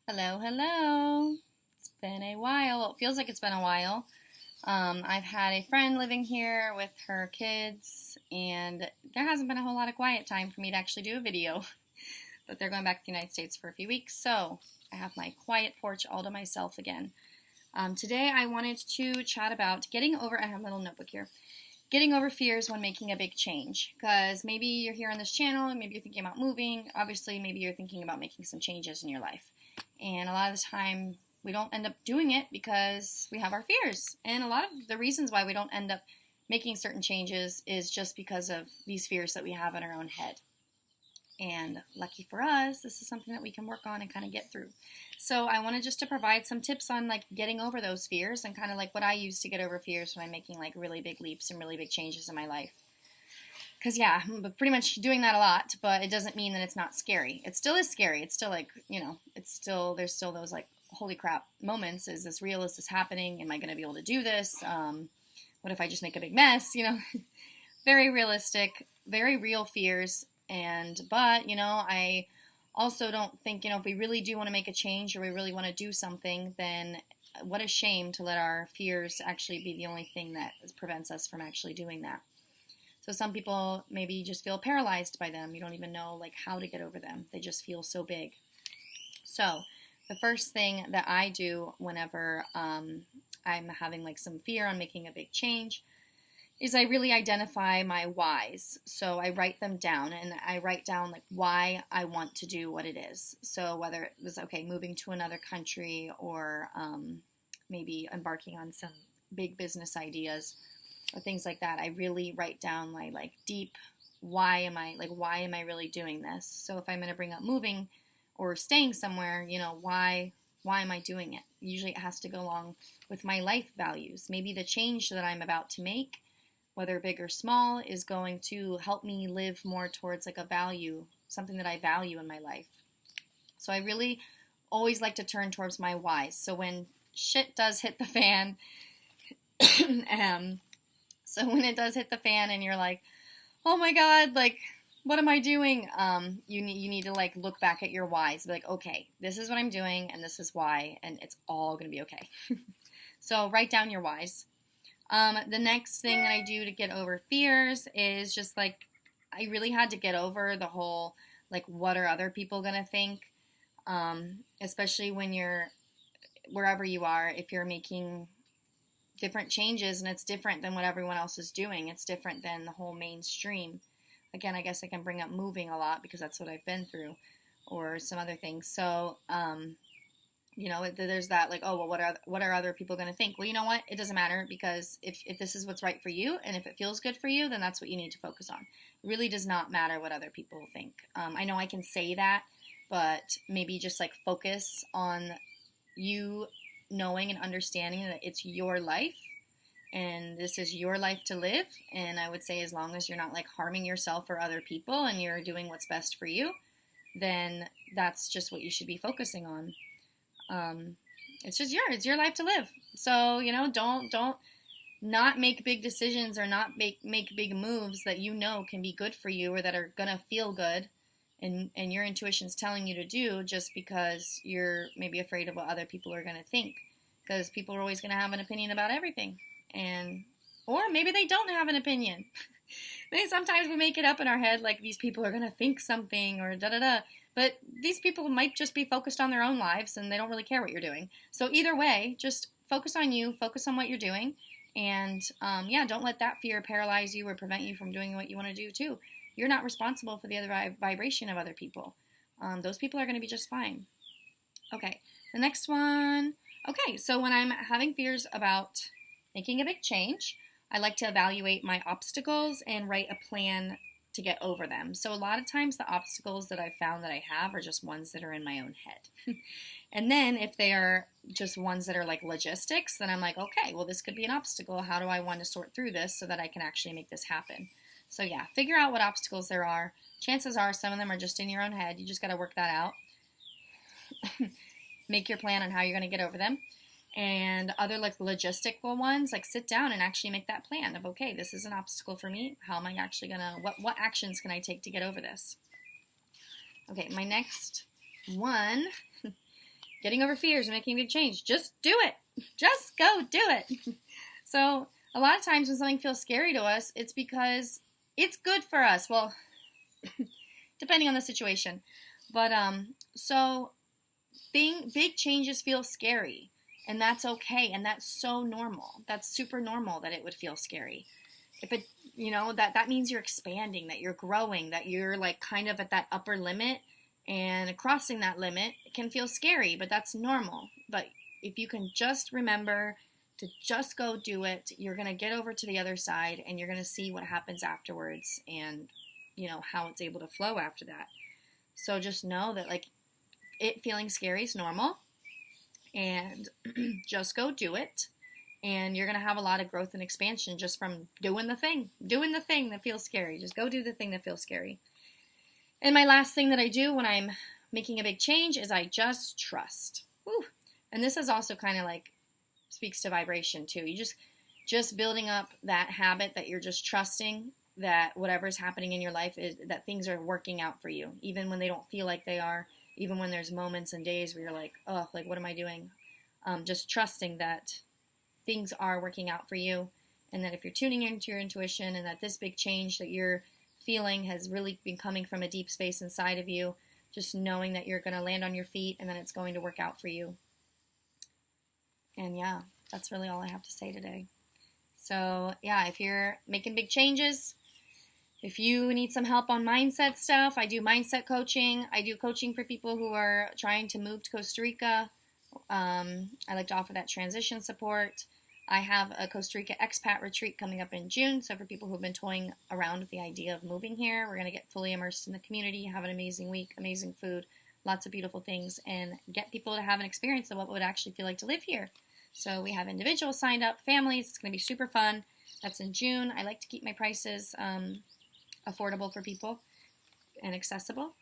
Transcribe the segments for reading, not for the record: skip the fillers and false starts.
Hello, hello. It's been a while. Well, it feels like it's been a while. I've had a friend living here with her kids, and there hasn't been a whole lot of quiet time for me to actually do a video. But they're going back to the United States for a few weeks, so I have my quiet porch all to myself again. Today I wanted to chat about getting over, I have a little notebook here, getting over fears when making a big change. Because maybe you're here on this channel, maybe you're thinking about moving, obviously maybe you're thinking about making some changes in your life. And a lot of the time, we don't end up doing it because we have our fears. And a lot of the reasons why we don't end up making certain changes is just because of these fears that we have in our own head. And lucky for us, this is something that we can work on and kind of get through. So I wanted just to provide some tips on like getting over those fears and kind of like what I use to get over fears when I'm making like really big leaps and really big changes in my life. Because, yeah, I'm pretty much doing that a lot, but it doesn't mean that it's not scary. It still is scary. It's still like, there's still those like, holy crap moments. Is this real? Is this happening? Am I going to be able to do this? What if I just make a big mess? Very realistic, very real fears. But, I also don't think, if we really do want to make a change or we really want to do something, then what a shame to let our fears actually be the only thing that prevents us from actually doing that. So some people maybe just feel paralyzed by them. You don't even know like how to get over them. They just feel so big. So the first thing that I do whenever I'm having like some fear on making a big change is I really identify my whys. So I write them down and I write down like why I want to do what it is. So whether it was moving to another country or maybe embarking on some big business ideas or things like that, I really write down my like deep why am I really doing this? So if I'm going to bring up moving or staying somewhere, why am I doing it? Usually it has to go along with my life values. Maybe the change that I'm about to make, whether big or small, is going to help me live more towards like a value, something that I value in my life. So I really always like to turn towards my whys. So when shit does hit the fan, so when it does hit the fan and you're like, oh my God, like, what am I doing? You need to like look back at your whys. Be like, okay, this is what I'm doing and this is why, and it's all going to be okay. So write down your whys. The next thing that I do to get over fears is just like, I really had to get over the whole, like, what are other people going to think? Especially when you're, wherever you are, if you're making different changes and it's different than what everyone else is doing. It's different than the whole mainstream. Again, I guess I can bring up moving a lot because that's what I've been through, or some other things. So, there's that like, oh, well, what are other people going to think? Well, you know what? It doesn't matter because if this is what's right for you and if it feels good for you, then that's what you need to focus on. It really does not matter what other people think. I know I can say that, but maybe just like focus on you knowing and understanding that it's your life and this is your life to live. And I would say as long as you're not like harming yourself or other people and you're doing what's best for you, then that's just what you should be focusing on. It's your life to live. So, don't not make big decisions or not make big moves that can be good for you or that are gonna feel good and your intuition's telling you to do just because you're maybe afraid of what other people are going to think, because people are always going to have an opinion about everything, or maybe they don't have an opinion. Maybe sometimes we make it up in our head like these people are going to think something or da da da, but these people might just be focused on their own lives and they don't really care what you're doing. So either way, just focus on you, focus on what you're doing, and don't let that fear paralyze you or prevent you from doing what you want to do too. You're not responsible for the other vibration of other people. Those people are going to be just fine. Okay, the next one. Okay, so when I'm having fears about making a big change, I like to evaluate my obstacles and write a plan to get over them. So a lot of times the obstacles that I've found that I have are just ones that are in my own head. And then if they are just ones that are like logistics, then I'm like, okay, well, this could be an obstacle. How do I want to sort through this so that I can actually make this happen? So yeah, figure out what obstacles there are. Chances are some of them are just in your own head. You just got to work that out. Make your plan on how you're going to get over them. And other like logistical ones, like sit down and actually make that plan of, okay, this is an obstacle for me. How am I actually going to, what actions can I take to get over this? Okay, my next one getting over fears and making a big change. Just do it. Just go do it. So a lot of times when something feels scary to us, it's because it's good for us. Well, depending on the situation. But so big changes feel scary, and that's okay, and that's so normal. That's super normal that it would feel scary. If it, that means you're expanding, that you're growing, that you're like kind of at that upper limit, and crossing that limit can feel scary, but that's normal. But if you can just remember to just go do it, you're going to get over to the other side, and you're going to see what happens afterwards, and how it's able to flow after that. So just know that like it feeling scary is normal, and just go do it, and you're going to have a lot of growth and expansion just from doing the thing that feels scary. Just go do the thing that feels scary. And my last thing that I do when I'm making a big change is I just trust. Woo. And this is also kind of like speaks to vibration too. You just building up that habit that you're just trusting that whatever's happening in your life is that things are working out for you, even when they don't feel like they are, even when there's moments and days where you're like, oh, like what am I doing? Just trusting that things are working out for you, and that if you're tuning into your intuition, and that this big change that you're feeling has really been coming from a deep space inside of you, just knowing that you're going to land on your feet and that it's going to work out for you. And yeah, that's really all I have to say today. So yeah, if you're making big changes, if you need some help on mindset stuff, I do mindset coaching. I do coaching for people who are trying to move to Costa Rica. I like to offer that transition support. I have a Costa Rica expat retreat coming up in June. So for people who have been toying around with the idea of moving here, we're going to get fully immersed in the community, have an amazing week, amazing food, lots of beautiful things, and get people to have an experience of what it would actually feel like to live here. So we have individuals signed up, families. It's going to be super fun. That's in June. I like to keep my prices affordable for people and accessible.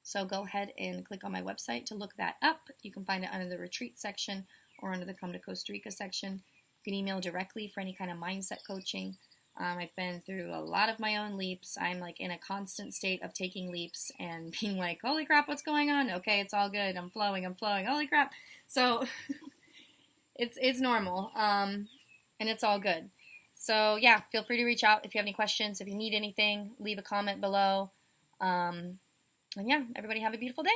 So go ahead and click on my website to look that up. You can find it under the retreat section or under the Come to Costa Rica section. You can email directly for any kind of mindset coaching. I've been through a lot of my own leaps. I'm like in a constant state of taking leaps and being like, holy crap, what's going on? Okay, it's all good. I'm flowing. Holy crap. So it's normal. And it's all good. So yeah, feel free to reach out if you have any questions. If you need anything, leave a comment below. And yeah, everybody have a beautiful day.